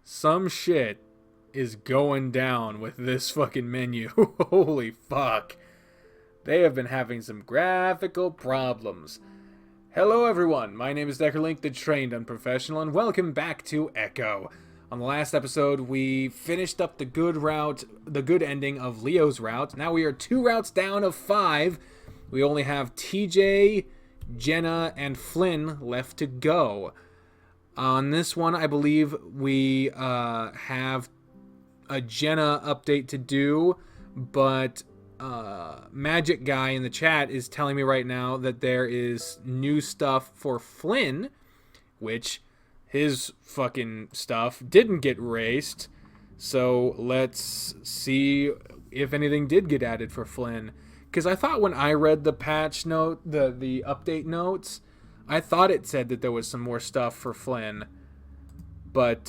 Some shit is going down with this fucking menu. Holy fuck. They have been having some graphical problems. Hello everyone, my name is Deckerlink, the trained unprofessional, and welcome back to Echo. On the last episode, we finished up the good ending of Leo's route. Now we are 2 routes down of 5. We only have TJ, Jenna, and Flynn left to go. On this one, I believe we have a Jenna update to do, but Magic Guy in the chat is telling me right now that there is new stuff for Flynn, which his fucking stuff didn't get erased. So let's see if anything did get added for Flynn. Because I thought when I read the patch note, the update notes, I thought it said that there was some more stuff for Flynn. But,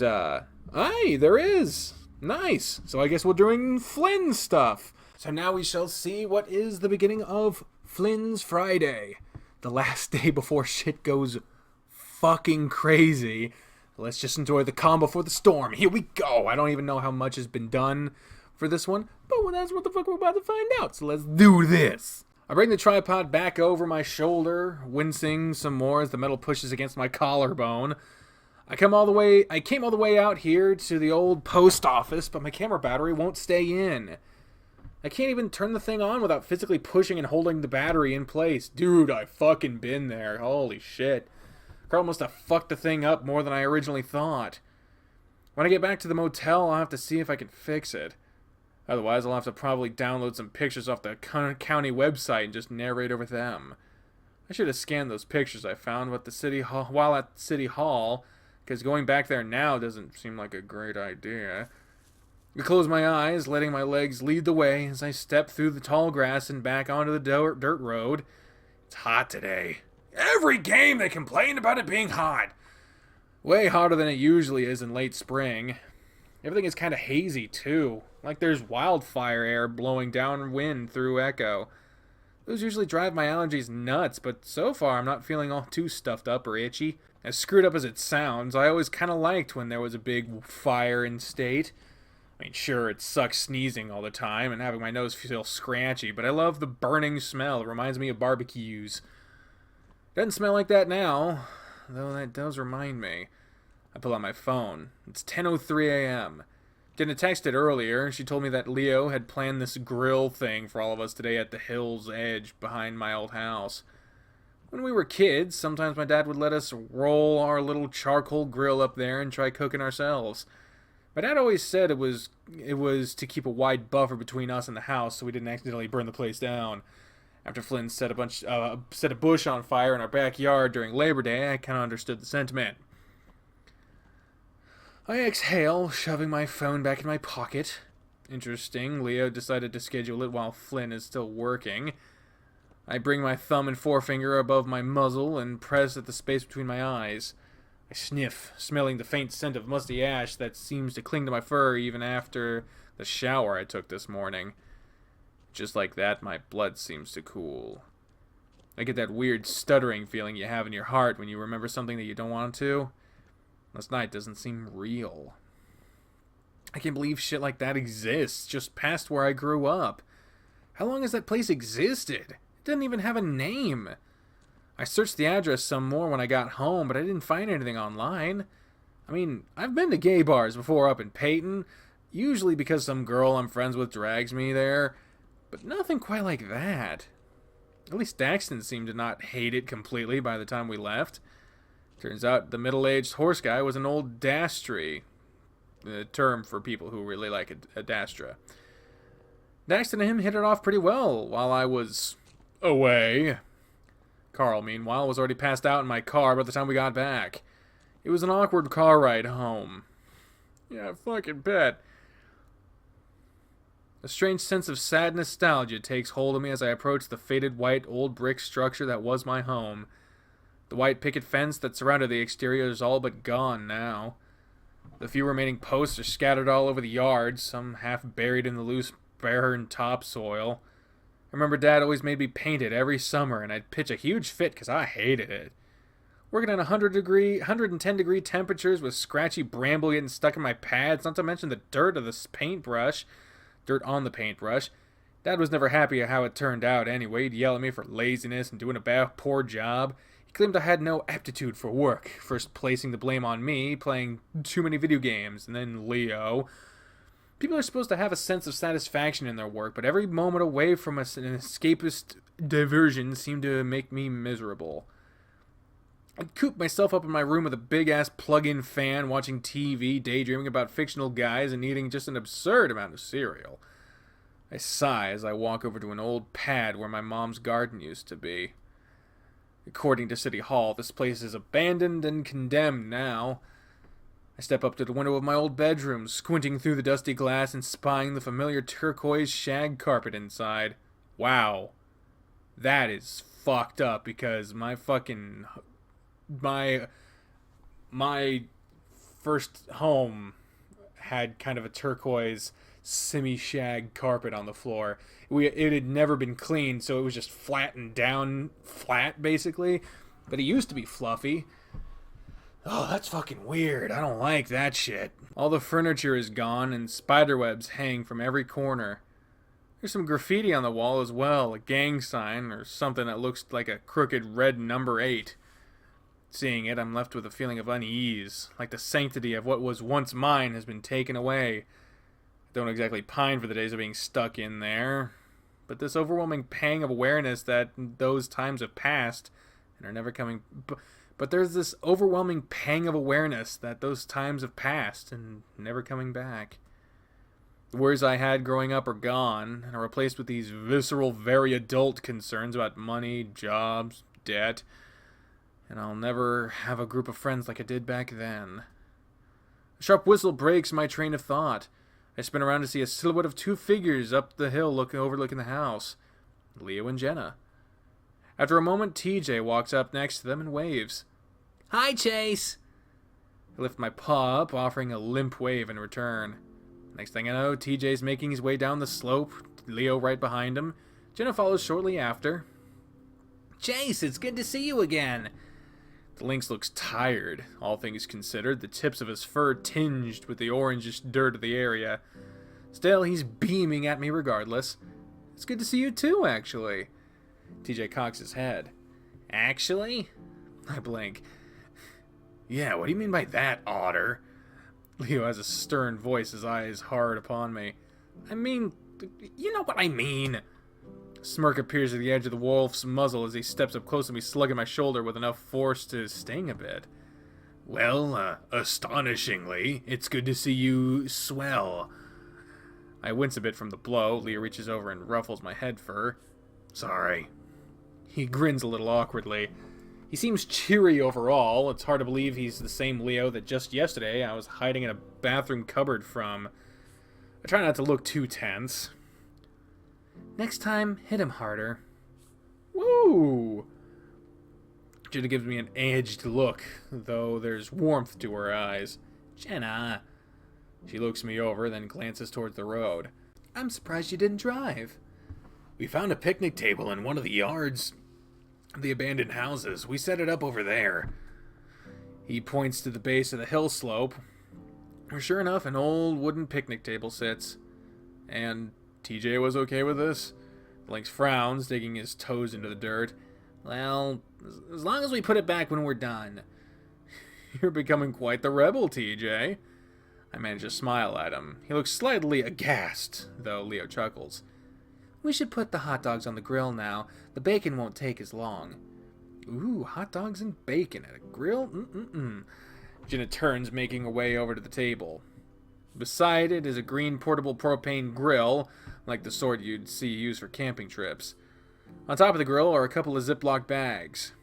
hey, there is. Nice. So I guess we're doing Flynn stuff. So now we shall see what is the beginning of Flynn's Friday. The last day before shit goes fucking crazy. Let's just enjoy the calm before the storm. Here we go. I don't even know how much has been done for this one, but that's what the fuck we're about to find out. So let's do this. I bring the tripod back over my shoulder, wincing some more as the metal pushes against my collarbone. I came all the way out here to the old post office, but my camera battery won't stay in. I can't even turn the thing on without physically pushing and holding the battery in place. Dude, I fucking been there. Holy shit. Carl must have fucked the thing up more than I originally thought. When I get back to the motel, I'll have to see if I can fix it. Otherwise, I'll have to probably download some pictures off the county website and just narrate over them. I should have scanned those pictures I found while at City Hall, because going back there now doesn't seem like a great idea. I close my eyes, letting my legs lead the way as I step through the tall grass and back onto the dirt road. It's hot today. Every game they complained about it being hot. Way hotter than it usually is in late spring. Everything is kind of hazy, too. Like there's wildfire air blowing downwind through Echo. Those usually drive my allergies nuts, but so far I'm not feeling all too stuffed up or itchy. As screwed up as it sounds, I always kind of liked when there was a big fire in state. I mean, sure, it sucks sneezing all the time and having my nose feel scratchy, but I love the burning smell. It reminds me of barbecues. Doesn't smell like that now, though that does remind me. I pull out my phone. It's 10:03 a.m. Jenna texted earlier. She told me that Leo had planned this grill thing for all of us today at the hill's edge behind my old house. When we were kids, sometimes my dad would let us roll our little charcoal grill up there and try cooking ourselves. My dad always said it was to keep a wide buffer between us and the house so we didn't accidentally burn the place down. After Flynn set a bush on fire in our backyard during Labor Day, I kind of understood the sentiment. I exhale, shoving my phone back in my pocket. Interesting, Leo decided to schedule it while Flynn is still working. I bring my thumb and forefinger above my muzzle and press at the space between my eyes. I sniff, smelling the faint scent of musty ash that seems to cling to my fur even after the shower I took this morning. Just like that, my blood seems to cool. I get that weird stuttering feeling you have in your heart when you remember something that you don't want to. Last night doesn't seem real. I can't believe shit like that exists just past where I grew up. How long has that place existed? It doesn't even have a name. I searched the address some more when I got home, but I didn't find anything online. I mean, I've been to gay bars before up in Peyton, usually because some girl I'm friends with drags me there, but nothing quite like that. At least Daxton seemed to not hate it completely by the time we left. Turns out the middle-aged horse guy was an old dastry, the term for people who really like a dastra. Daxton and him hit it off pretty well while I was away. Carl, meanwhile, was already passed out in my car by the time we got back. It was an awkward car ride home. Yeah, fucking bet. A strange sense of sad nostalgia takes hold of me as I approach the faded white old brick structure that was my home. The white picket fence that surrounded the exterior is all but gone now. The few remaining posts are scattered all over the yard, some half buried in the loose, barren topsoil. I remember Dad always made me paint it every summer, and I'd pitch a huge fit because I hated it. Working at 110 degree temperatures with scratchy bramble getting stuck in my pads, not to mention the dirt of this paintbrush. Dirt on the paintbrush. Dad was never happy at how it turned out anyway. He'd yell at me for laziness and doing a poor job. He claimed I had no aptitude for work, first placing the blame on me, playing too many video games, and then Leo. People are supposed to have a sense of satisfaction in their work, but every moment away from an escapist diversion seemed to make me miserable. I'd coop myself up in my room with a big-ass plug-in fan, watching TV, daydreaming about fictional guys, and eating just an absurd amount of cereal. I sigh as I walk over to an old pad where my mom's garden used to be. According to City Hall, this place is abandoned and condemned now. I step up to the window of my old bedroom, squinting through the dusty glass and spying the familiar turquoise shag carpet inside. Wow. That is fucked up because my first home had kind of a turquoise semi-shag carpet on the floor. It had never been cleaned, so it was just flattened down flat, basically. But it used to be fluffy. Oh, that's fucking weird. I don't like that shit. All the furniture is gone, and spiderwebs hang from every corner. There's some graffiti on the wall as well, a gang sign, or something that looks like a crooked red number 8. Seeing it, I'm left with a feeling of unease, like the sanctity of what was once mine has been taken away. I don't exactly pine for the days of being stuck in there, but this overwhelming pang of awareness that those times have passed and are never coming... But there's this overwhelming pang of awareness that those times have passed and never coming back. The worries I had growing up are gone and are replaced with these visceral, very adult concerns about money, jobs, debt, and I'll never have a group of friends like I did back then. A sharp whistle breaks my train of thought. I spin around to see a silhouette of 2 figures up the hill overlooking the house. Leo and Jenna. After a moment, TJ walks up next to them and waves. "Hi, Chase!" I lift my paw up, offering a limp wave in return. Next thing I know, TJ's making his way down the slope, Leo right behind him. Jenna follows shortly after. "Chase, it's good to see you again!" The lynx looks tired, all things considered, the tips of his fur tinged with the orangish dirt of the area. Still, he's beaming at me regardless. "It's good to see you too, actually." TJ cocks his head. "Actually?" I blink. "Yeah, what do you mean by that, otter?" Leo has a stern voice, his eyes hard upon me. "I mean, you know what I mean." A smirk appears at the edge of the wolf's muzzle as he steps up close to me, slugging my shoulder with enough force to sting a bit. "Well, astonishingly, it's good to see you swell." I wince a bit from the blow. Leo reaches over and ruffles my head fur. "Sorry." He grins a little awkwardly. He seems cheery overall. It's hard to believe he's the same Leo that just yesterday I was hiding in a bathroom cupboard from. I try not to look too tense. "Next time, hit him harder." Woo! Jenna gives me an edged look, though there's warmth to her eyes. "Jenna." She looks me over, then glances towards the road. "I'm surprised you didn't drive." "We found a picnic table in one of the yards of the abandoned houses. We set it up over there." He points to the base of the hill slope, where sure enough an old wooden picnic table sits. "And TJ was okay with this?" Lynx frowns, digging his toes into the dirt. "Well, as long as we put it back when we're done." "You're becoming quite the rebel, TJ." I manage to smile at him. He looks slightly aghast, though Leo chuckles. "We should put the hot dogs on the grill now. The bacon won't take as long." Ooh, hot dogs and bacon at a grill? Jenna turns, making her way over to the table. Beside it is a green portable propane grill, like the sort you'd see used for camping trips. On top of the grill are a couple of Ziploc bags.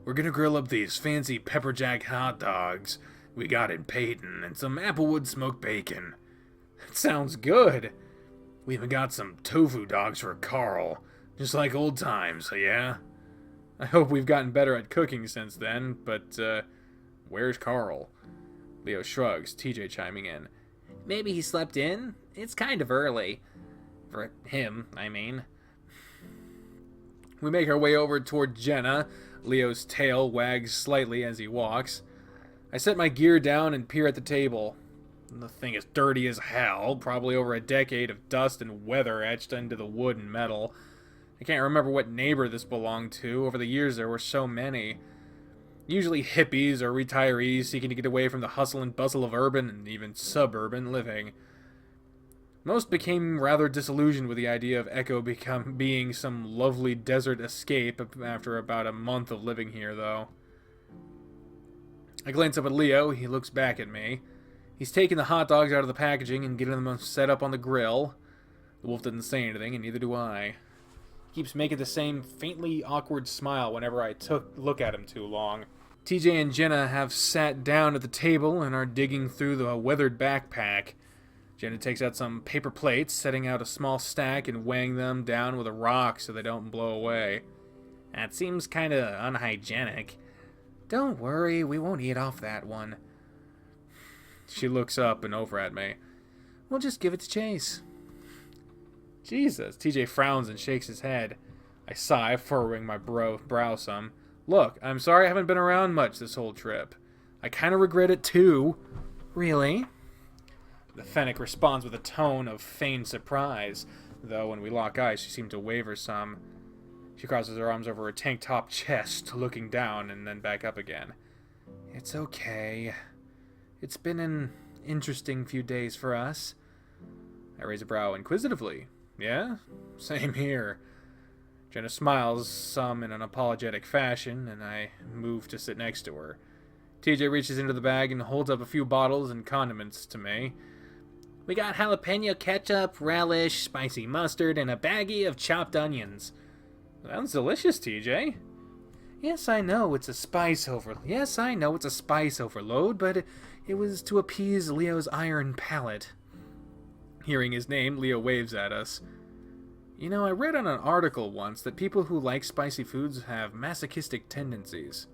"We're gonna grill up these fancy pepper jack hot dogs we got in Peyton and some applewood smoked bacon." "That sounds good." "We even got some tofu dogs for Carl. Just like old times, yeah?" I hope we've gotten better at cooking since then, but, where's Carl? Leo shrugs, TJ chiming in. "Maybe he slept in? It's kind of early. For him, I mean." We make our way over toward Jenna, Leo's tail wags slightly as he walks. I set my gear down and peer at the table. The thing is dirty as hell, probably over a decade of dust and weather etched into the wood and metal. I can't remember what neighbor this belonged to. Over the years there were so many. Usually hippies or retirees seeking to get away from the hustle and bustle of urban and even suburban living. Most became rather disillusioned with the idea of Echo being some lovely desert escape after about a month of living here, though. I glance up at Leo. He looks back at me. He's taking the hot dogs out of the packaging and getting them set up on the grill. The wolf doesn't say anything, and neither do I. He keeps making the same faintly awkward smile whenever I look at him too long. TJ and Jenna have sat down at the table and are digging through the weathered backpack. Jenna takes out some paper plates, setting out a small stack and weighing them down with a rock so they don't blow away. That seems kinda unhygienic. Don't worry, we won't eat off that one. She looks up and over at me. We'll just give it to Chase. Jesus. TJ frowns and shakes his head. I sigh, furrowing my brow some. Look, I'm sorry I haven't been around much this whole trip. I kinda regret it too. Really? The Fennec responds with a tone of feigned surprise, though when we lock eyes she seems to waver some. She crosses her arms over her tank-top chest, looking down and then back up again. It's okay. It's been an interesting few days for us. I raise a brow inquisitively. Yeah? Same here. Jenna smiles some in an apologetic fashion, and I move to sit next to her. TJ reaches into the bag and holds up a few bottles and condiments to me. We got jalapeno ketchup, relish, spicy mustard, and a baggie of chopped onions. Sounds delicious, TJ. Yes, I know it's a spice overload, but it was to appease Leo's iron palate. Hearing his name, Leo waves at us. You know, I read on an article once that people who like spicy foods have masochistic tendencies.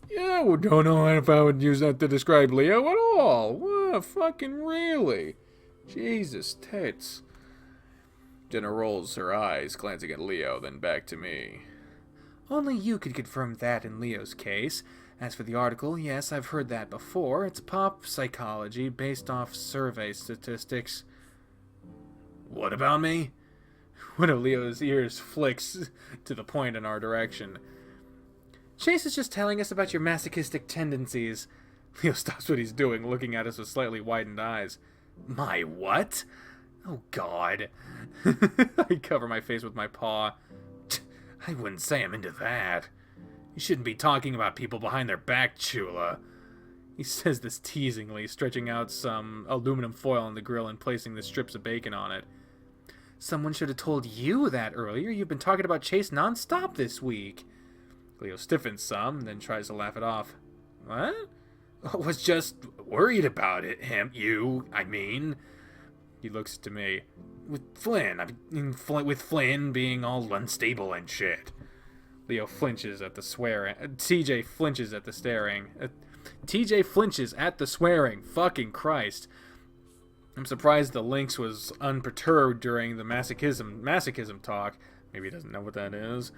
Yeah, well, don't know if I would use that to describe Leo at all. What, fucking really? Jesus tits. Jenna rolls her eyes, glancing at Leo, then back to me. Only you could confirm that in Leo's case. As for the article, yes, I've heard that before. It's pop psychology based off survey statistics. What about me? One of Leo's ears flicks to the point in our direction. Chase is just telling us about your masochistic tendencies. Leo stops what he's doing, looking at us with slightly widened eyes. My what? Oh, God. I cover my face with my paw. I wouldn't say I'm into that. You shouldn't be talking about people behind their back, Chula. He says this teasingly, stretching out some aluminum foil on the grill and placing the strips of bacon on it. Someone should have told you that earlier. You've been talking about Chase nonstop this week. Leo stiffens some, then tries to laugh it off. What? I was just worried about it, I mean. He looks to me. With Flynn being all unstable and shit. Leo flinches at the swearing. TJ flinches at the staring. TJ flinches at the swearing. Fucking Christ. I'm surprised the Lynx was unperturbed during the masochism talk. Maybe he doesn't know what that is.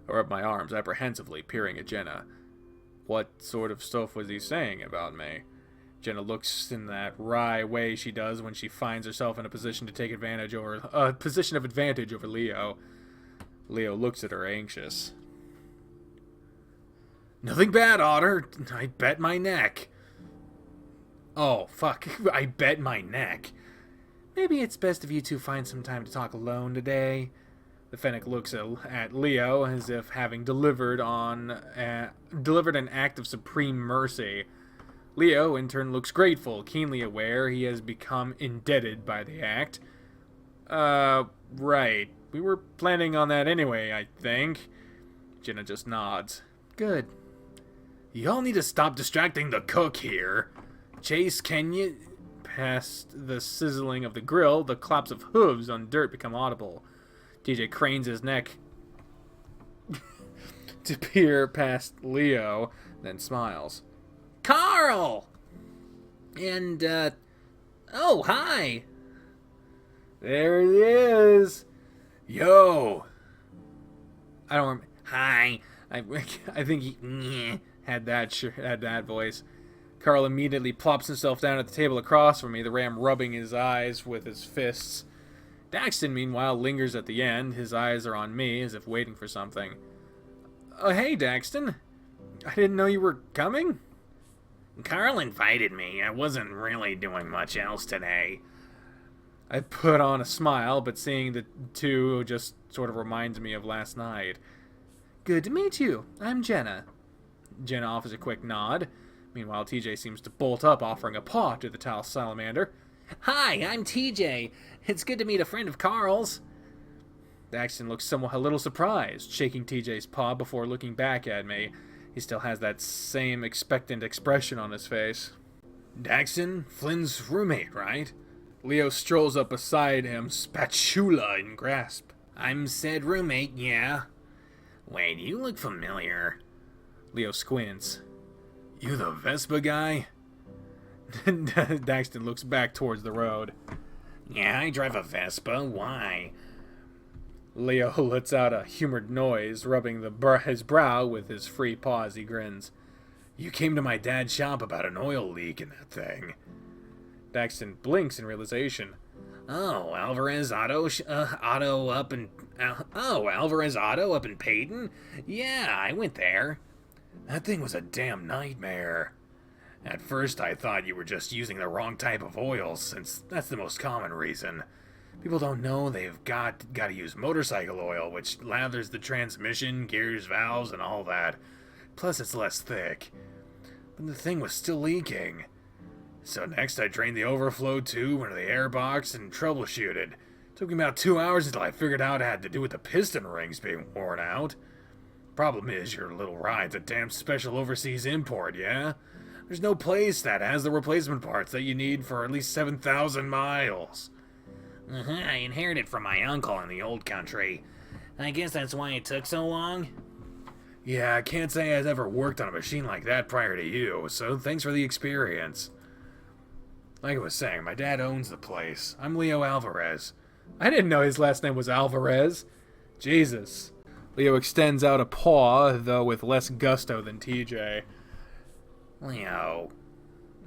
I rub my arms apprehensively, peering at Jenna. What sort of stuff was he saying about me? Jenna looks in that wry way she does when she finds herself in a position of advantage over Leo. Leo looks at her anxious. Nothing bad, Otter. I bet my neck. Oh, fuck. I bet my neck. Maybe it's best if you two find some time to talk alone today. The Fennec looks at Leo as if having delivered an act of supreme mercy. Leo, in turn, looks grateful, keenly aware he has become indebted by the act. Right. We were planning on that anyway, I think. Jenna just nods. Good. Y'all need to stop distracting the cook here. Chase, can you... Past the sizzling of the grill, the claps of hooves on dirt become audible. TJ cranes his neck to peer past Leo, then smiles. Carl! And, oh, hi! There he is! Yo! Hi. I think he had that voice. Carl immediately plops himself down at the table across from me, the ram rubbing his eyes with his fists. Daxton, meanwhile, lingers at the end. His eyes are on me, as if waiting for something. Oh, hey, Daxton. I didn't know you were coming? Carl invited me. I wasn't really doing much else today. I put on a smile, but seeing the two just sort of reminds me of last night. Good to meet you. I'm Jenna. Jenna offers a quick nod. Meanwhile, TJ seems to bolt up, offering a paw to the tall salamander. Hi, I'm TJ. It's good to meet a friend of Carl's. Daxton looks somewhat a little surprised, shaking TJ's paw before looking back at me. He still has that same expectant expression on his face. Daxton, Flynn's roommate, right? Leo strolls up beside him, spatula in grasp. I'm said roommate, yeah. Wait, you look familiar. Leo squints. You the Vespa guy? Daxton looks back towards the road. Yeah, I drive a Vespa. Why? Leo lets out a humored noise, rubbing his brow with his free paw as he grins. You came to my dad's shop about an oil leak in that thing. Daxton blinks in realization. Oh, Alvarez Auto up in... Alvarez Auto up in Peyton? Yeah, I went there. That thing was a damn nightmare. At first I thought you were just using the wrong type of oil, since that's the most common reason. People don't know they've got to use motorcycle oil, which lathers the transmission, gears, valves, and all that. Plus it's less thick. But the thing was still leaking. So next I drained the overflow tube into the airbox and troubleshooted. Took me about 2 hours until I figured out it had to do with the piston rings being worn out. Problem is, your little ride's a damn special overseas import, yeah? There's no place that has the replacement parts that you need for at least 7,000 miles. I inherited from my uncle in the old country. I guess that's why it took so long? Yeah, I can't say I've ever worked on a machine like that prior to you, so thanks for the experience. Like I was saying, my dad owns the place. I'm Leo Alvarez. I didn't know his last name was Alvarez. Jesus. Leo extends out a paw, though with less gusto than TJ. Leo.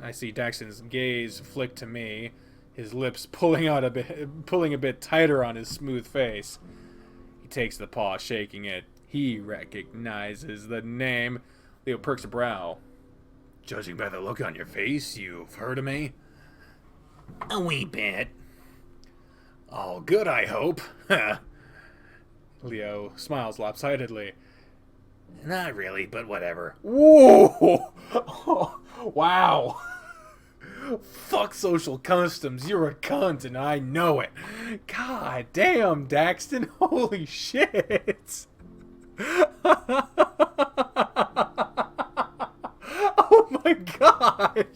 I see Daxton's gaze flick to me, his lips pulling a bit tighter on his smooth face. He takes the paw, shaking it. He recognizes the name. Leo perks a brow. Judging by the look on your face, you've heard of me? A wee bit. All good, I hope. Leo smiles lopsidedly. Not really, but whatever. Whoa! Wow. Fuck social customs. You're a cunt, and I know it. God damn, Daxton. Holy shit. Oh my god.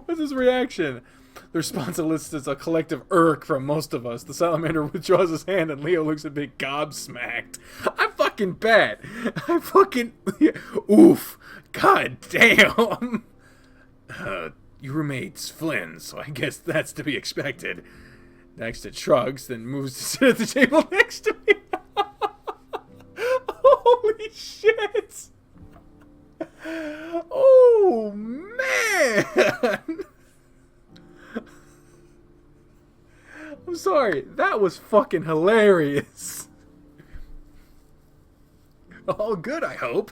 What's his reaction? The response elicits a collective irk from most of us. The salamander withdraws his hand and Leo looks a bit gobsmacked. I fucking bet. Oof. God damn. Your roommate's Flynn, so I guess that's to be expected. Daxton shrugs, then moves to sit at the table next to me. Holy shit. Oh, man. I'm sorry, that was fucking hilarious. All good, I hope.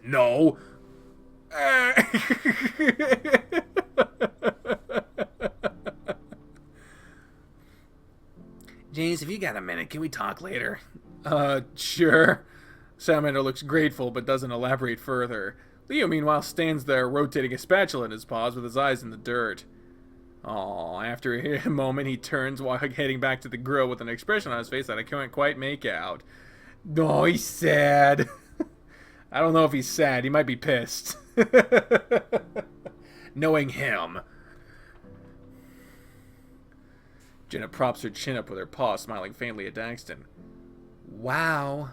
No. James, if you got a minute, can we talk later? Sure. Salamander looks grateful but doesn't elaborate further. Leo, meanwhile, stands there rotating a spatula in his paws with his eyes in the dirt. Aw, after a moment he turns while heading back to the grill with an expression on his face that I can't quite make out. Oh, he's sad. I don't know if he's sad. He might be pissed. Knowing him. Jenna props her chin up with her paw, smiling faintly at Daxton. Wow.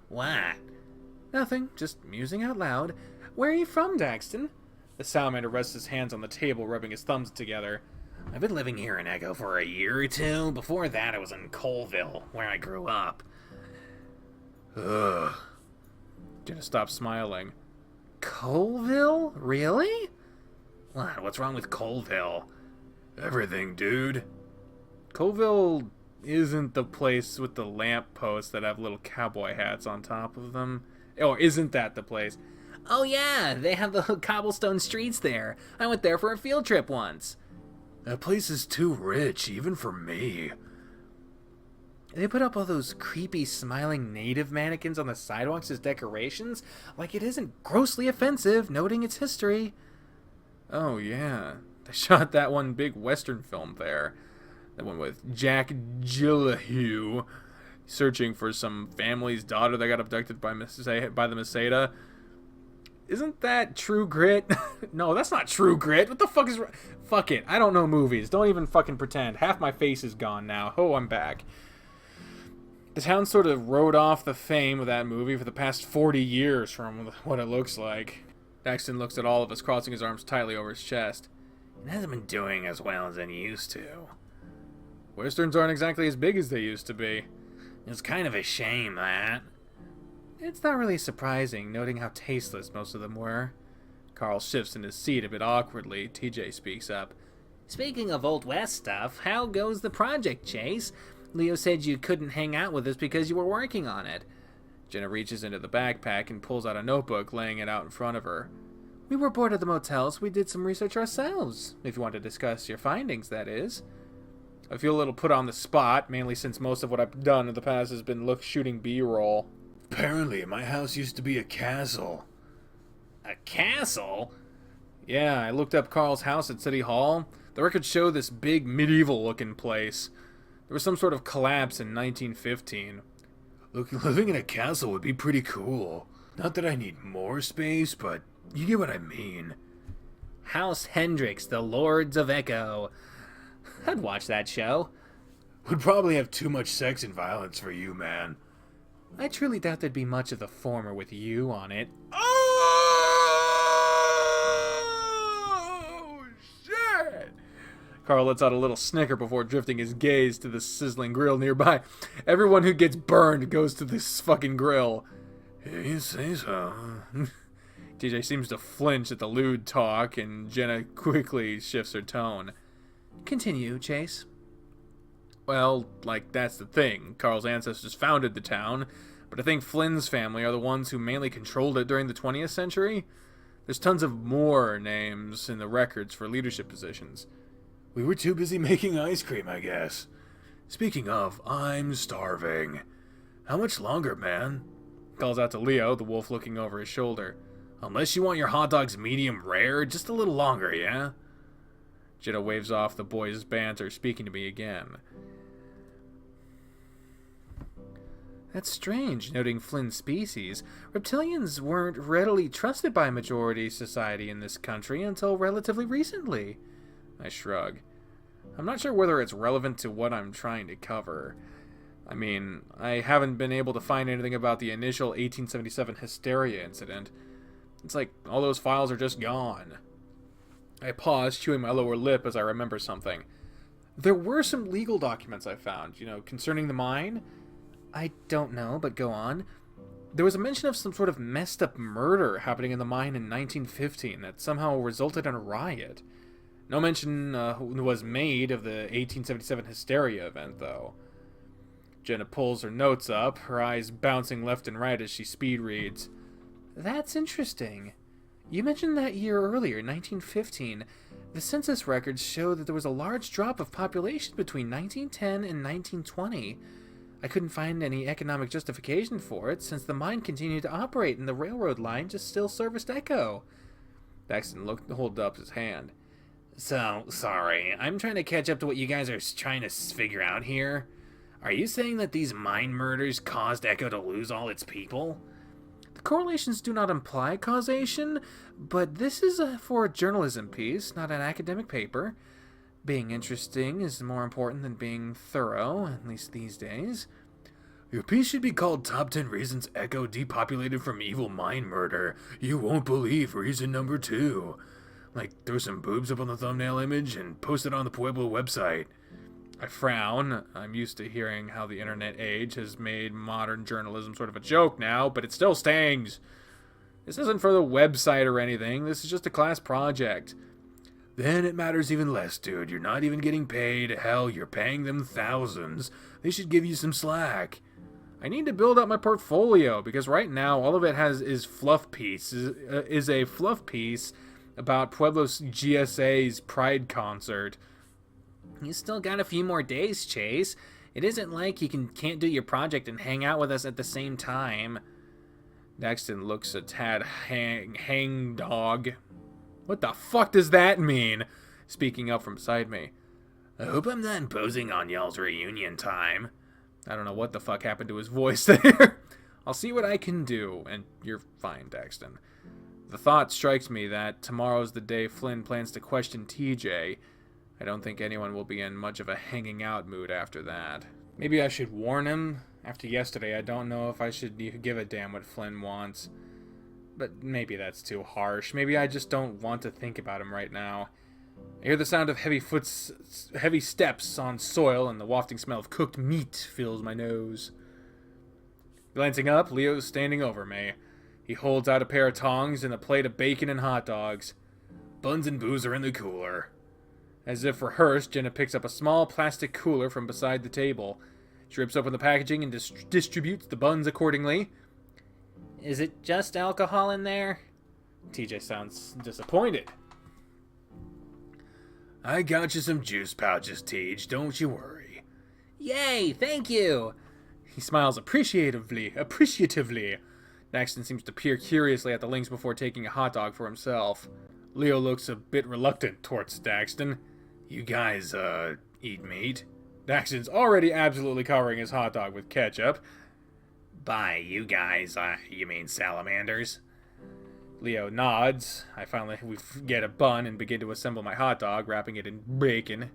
What? Nothing, just musing out loud. Where are you from, Daxton? The salamander rests his hands on the table, rubbing his thumbs together. I've been living here in Echo for a year or two. Before that, I was in Colville, where I grew up. Ugh. Jenna stopped smiling. Colville? Really? What? What's wrong with Colville? Everything, dude. Colville isn't the place with the lampposts that have little cowboy hats on top of them. Or isn't that the place? Oh yeah, they have the cobblestone streets there. I went there for a field trip once. That place is too rich, even for me. They put up all those creepy smiling native mannequins on the sidewalks as decorations, like it isn't grossly offensive, noting its history. Oh yeah, they shot that one big Western film there. That one with Jack Gyllenhaal searching for some family's daughter that got abducted by the Masada. Isn't that True Grit? No, that's not True Grit. What the fuck is... Fuck it. I don't know movies. Don't even fucking pretend. Half my face is gone now. Oh, I'm back. The town sort of rode off the fame of that movie for the past 40 years from what it looks like. Daxton looks at all of us, crossing his arms tightly over his chest. It hasn't been doing as well as it used to. Westerns aren't exactly as big as they used to be. It's kind of a shame, that. It's not really surprising, noting how tasteless most of them were. Carl shifts in his seat a bit awkwardly. TJ speaks up. Speaking of Old West stuff, how goes the project, Chase? Leo said you couldn't hang out with us because you were working on it. Jenna reaches into the backpack and pulls out a notebook, laying it out in front of her. We were bored at the motel, so we did some research ourselves. If you want to discuss your findings, that is. I feel a little put on the spot, mainly since most of what I've done in the past has been shooting B-roll. Apparently, my house used to be a castle. A castle? Yeah, I looked up Carl's house at City Hall. The records show this big medieval-looking place. There was some sort of collapse in 1915. Look, living in a castle would be pretty cool. Not that I need more space, but you get what I mean. House Hendricks, the Lords of Echo. I'd watch that show. Would probably have too much sex and violence for you, man. I truly doubt there'd be much of the former with you on it. Oh, shit! Carl lets out a little snicker before drifting his gaze to the sizzling grill nearby. Everyone who gets burned goes to this fucking grill. You say so. TJ seems to flinch at the lewd talk, and Jenna quickly shifts her tone. Continue, Chase. Well, that's the thing. Carl's ancestors founded the town, but I think Flynn's family are the ones who mainly controlled it during the 20th century. There's tons of more names in the records for leadership positions. We were too busy making ice cream, I guess. Speaking of, I'm starving. How much longer, man? Calls out to Leo, the wolf looking over his shoulder. Unless you want your hot dogs medium rare, just a little longer, yeah? Jenna waves off the boys' banter, speaking to me again. That's strange, noting Flynn's species. Reptilians weren't readily trusted by majority society in this country until relatively recently. I shrug. I'm not sure whether it's relevant to what I'm trying to cover. I mean, I haven't been able to find anything about the initial 1877 hysteria incident. It's like all those files are just gone. I pause, chewing my lower lip as I remember something. There were some legal documents I found, concerning the mine. I don't know, but go on. There was a mention of some sort of messed up murder happening in the mine in 1915 that somehow resulted in a riot. No mention was made of the 1877 hysteria event, though. Jenna pulls her notes up, her eyes bouncing left and right as she speed reads. That's interesting. You mentioned that year earlier, 1915. The census records show that there was a large drop of population between 1910 and 1920. I couldn't find any economic justification for it, since the mine continued to operate and the railroad line just still serviced Echo. Daxton held up his hand. So, sorry, I'm trying to catch up to what you guys are trying to figure out here. Are you saying that these mine murders caused Echo to lose all its people? The correlations do not imply causation, but this is for a journalism piece, not an academic paper. Being interesting is more important than being thorough, at least these days. Your piece should be called Top 10 Reasons Echo Depopulated from Evil Mine Murder. You won't believe reason number 2. Like, throw some boobs up on the thumbnail image and post it on the Pueblo website. I frown. I'm used to hearing how the internet age has made modern journalism sort of a joke now, but it still stings. This isn't for the website or anything. This is just a class project. Then it matters even less, dude. You're not even getting paid. Hell, you're paying them thousands. They should give you some slack. I need to build up my portfolio, because right now all of it is fluff piece. Is a fluff piece about Pueblo's GSA's Pride concert. You still got a few more days, Chase. It isn't like you can't do your project and hang out with us at the same time. Daxton looks a tad hang dog. What the fuck does that mean? Speaking up from beside me. I hope I'm not imposing on y'all's reunion time. I don't know what the fuck happened to his voice there. I'll see what I can do, and you're fine, Daxton. The thought strikes me that tomorrow's the day Flynn plans to question TJ. I don't think anyone will be in much of a hanging out mood after that. Maybe I should warn him. After yesterday, I don't know if I should give a damn what Flynn wants. But maybe that's too harsh. Maybe I just don't want to think about him right now. I hear the sound of heavy steps on soil, and the wafting smell of cooked meat fills my nose. Glancing up, Leo's standing over me. He holds out a pair of tongs and a plate of bacon and hot dogs. Buns and booze are in the cooler. As if rehearsed, Jenna picks up a small plastic cooler from beside the table. She rips open the packaging and distributes the buns accordingly. Is it just alcohol in there? TJ sounds disappointed. I got you some juice pouches, Tej. Don't you worry. Yay, thank you. He smiles appreciatively. Daxton seems to peer curiously at the links before taking a hot dog for himself. Leo looks a bit reluctant towards Daxton. You guys, eat meat? Daxton's already absolutely covering his hot dog with ketchup. By you guys, you mean salamanders? Leo nods. We get a bun and begin to assemble my hot dog, wrapping it in bacon.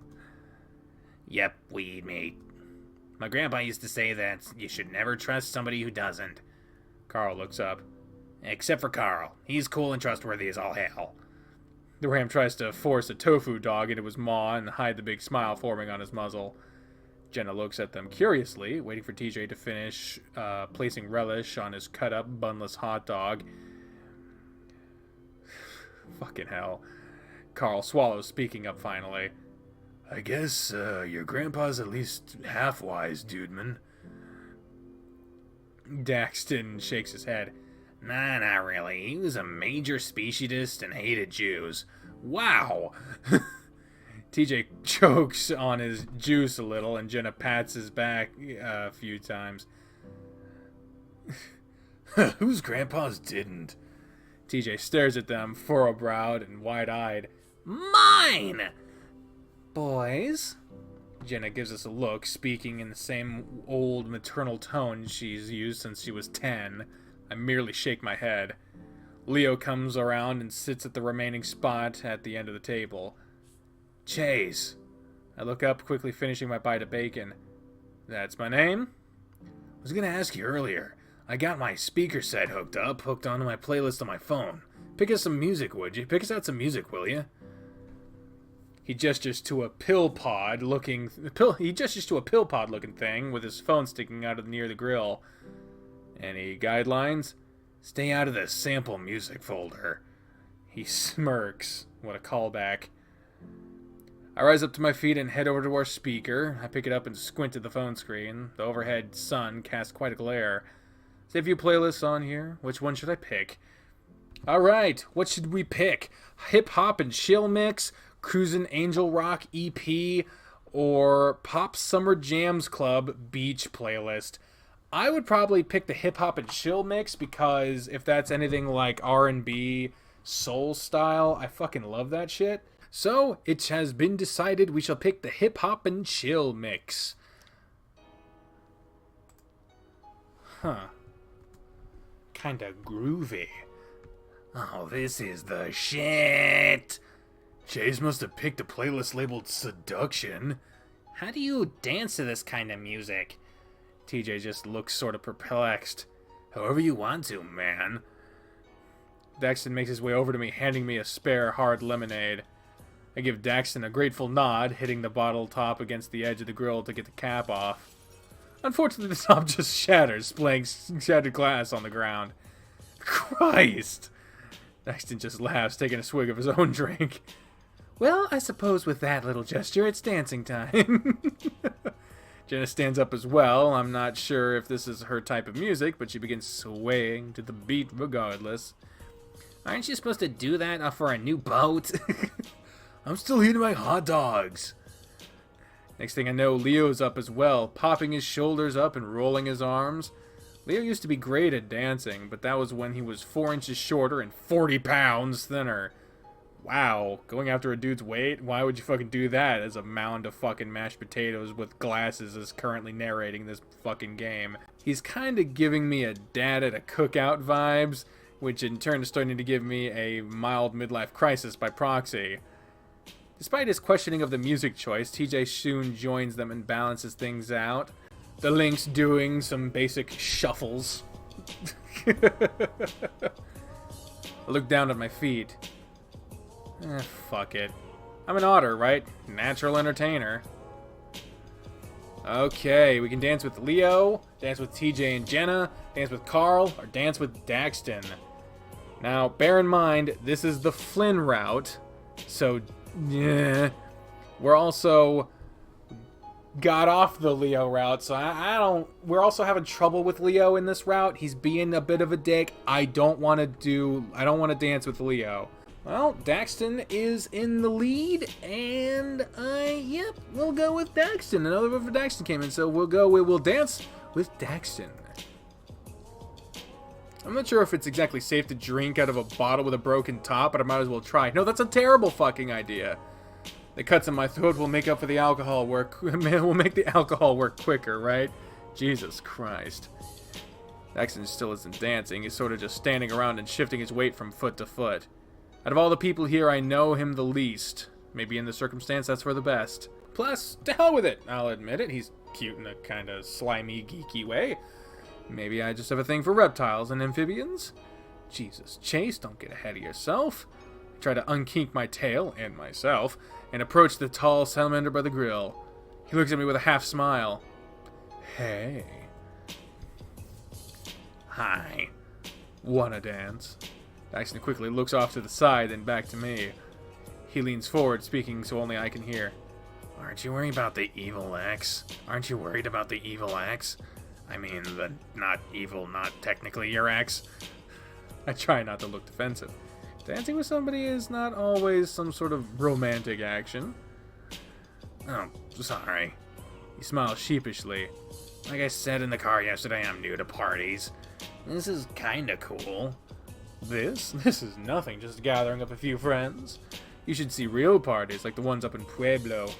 Yep, we eat meat. My grandpa used to say that you should never trust somebody who doesn't. Carl looks up. Except for Carl. He's cool and trustworthy as all hell. The ram tries to force a tofu dog into his maw and hide the big smile forming on his muzzle. Jenna looks at them curiously, waiting for TJ to finish placing relish on his cut-up, bunless hot dog. Fucking hell. Carl swallows, speaking up finally. I guess, your grandpa's at least half-wise, dudeman. Daxton shakes his head. Nah, not really. He was a major speciesist and hated Jews. Wow! TJ chokes on his juice a little, and Jenna pats his back a few times. Whose grandpas didn't? TJ stares at them, furrow-browed and wide-eyed. Mine! Boys? Jenna gives us a look, speaking in the same old maternal tone she's used since she was 10. I merely shake my head. Leo comes around and sits at the remaining spot at the end of the table. Chase. I look up, quickly finishing my bite of bacon. That's my name? I was gonna ask you earlier. I got my speaker set hooked onto my playlist on my phone. Pick us some music, would you? Pick us out some music, will you? He gestures to a pill pod looking thing with his phone sticking out of near the grill. Any guidelines? Stay out of the sample music folder. He smirks. What a callback. I rise up to my feet and head over to our speaker. I pick it up and squint at the phone screen. The overhead sun casts quite a glare. There's a few playlists on here. Which one should I pick? Alright, what should we pick? Hip Hop and Chill Mix, Cruisin' Angel Rock EP, or Pop Summer Jams Club Beach playlist? I would probably pick the Hip Hop and Chill Mix, because if that's anything like R&B soul style, I fucking love that shit. So, it has been decided we shall pick the Hip Hop and Chill Mix. Huh. Kinda groovy. Oh, this is the shit. Chase must have picked a playlist labeled Seduction. How do you dance to this kind of music? TJ just looks sort of perplexed. However you want to, man. Daxton makes his way over to me, handing me a spare hard lemonade. I give Daxton a grateful nod, hitting the bottle top against the edge of the grill to get the cap off. Unfortunately, the top just shatters, splaying shattered glass on the ground. Christ! Daxton just laughs, taking a swig of his own drink. Well, I suppose with that little gesture, it's dancing time. Jenna stands up as well. I'm not sure if this is her type of music, but she begins swaying to the beat regardless. Aren't you supposed to do that for a new boat? I'm still eating my hot dogs. Next thing I know, Leo's up as well, popping his shoulders up and rolling his arms. Leo used to be great at dancing, but that was when he was 4 inches shorter and 40 pounds thinner. Wow, going after a dude's weight? Why would you fucking do that as a mound of fucking mashed potatoes with glasses is currently narrating this fucking game? He's kind of giving me a dad at a cookout vibes, which in turn is starting to give me a mild midlife crisis by proxy. Despite his questioning of the music choice, TJ soon joins them and balances things out. The Link's doing some basic shuffles. I look down at my feet. Fuck it. I'm an otter, right? Natural entertainer. Okay, we can dance with Leo, dance with TJ and Jenna, dance with Carl, or dance with Daxton. Now, bear in mind, this is the Flynn route, so, yeah. We're also got off the Leo route, so we're also having trouble with Leo in this route. He's being a bit of a dick. I don't want to dance with Leo. Well, Daxton is in the lead, and yep, we'll go with Daxton. Another vote for Daxton came in, so we'll dance with Daxton. I'm not sure if it's exactly safe to drink out of a bottle with a broken top, but I might as well try. No, that's a terrible fucking idea. The cuts in my throat will make up for the alcohol work. Will make the alcohol work quicker, right? Jesus Christ. Daxton still isn't dancing. He's sort of just standing around and shifting his weight from foot to foot. Out of all the people here, I know him the least. Maybe in the circumstance, that's for the best. Plus, to hell with it. I'll admit it. He's cute in a kind of slimy, geeky way. Maybe I just have a thing for reptiles and amphibians. Jesus, Chase, don't get ahead of yourself. I try to unkink my tail, and myself, and approach the tall salamander by the grill. He looks at me with a half smile. Hey. Hi. Wanna dance? Daxton quickly looks off to the side, then back to me. He leans forward, speaking so only I can hear. Aren't you worried about the evil ex? Aren't you worried about the evil ex? I mean, the not evil, not technically your ex. I try not to look defensive. Dancing with somebody is not always some sort of romantic action. Oh, sorry. He smiles sheepishly. Like I said in the car yesterday, I'm new to parties. This is kinda cool. This is nothing, just gathering up a few friends. You should see real parties, like the ones up in Pueblo.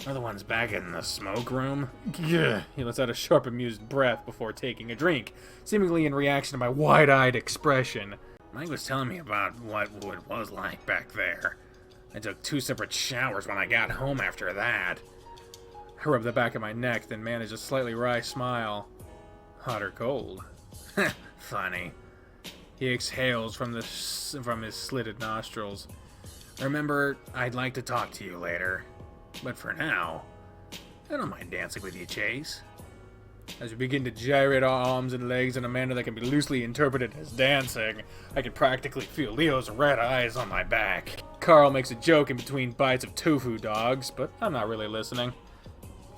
Or the ones back in the smoke room. Gah. He lets out a sharp, amused breath before taking a drink, seemingly in reaction to my wide-eyed expression. Mike was telling me about what it was like back there. I took 2 separate showers when I got home after that. I rub the back of my neck, then manage a slightly wry smile. Hot or cold? Funny. He exhales from his slitted nostrils. Remember, I'd like to talk to you later. But for now, I don't mind dancing with you, Chase. As we begin to gyrate our arms and legs in a manner that can be loosely interpreted as dancing, I can practically feel Leo's red eyes on my back. Carl makes a joke in between bites of tofu dogs, but I'm not really listening.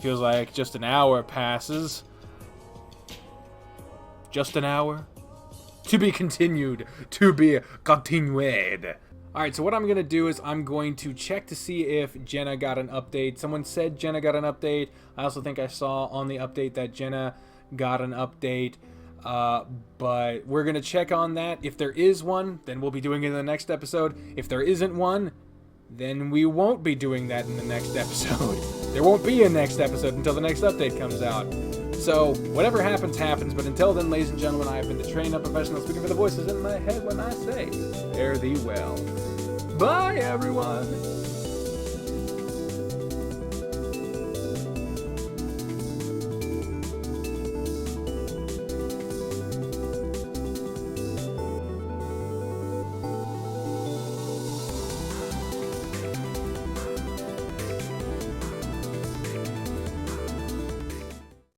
Feels like just an hour passes. Just an hour? To be continued. To be continued. Alright, so what I'm going to do is I'm going to check to see if Jenna got an update. Someone said Jenna got an update. I also think I saw on the update that Jenna got an update. But we're going to check on that. If there is one, then we'll be doing it in the next episode. If there isn't one, then we won't be doing that in the next episode. There won't be a next episode until the next update comes out. So, whatever happens, happens. But until then, ladies and gentlemen, I have been the trained up professional speaking for the voices in my head when I say, fare thee well. Bye, everyone!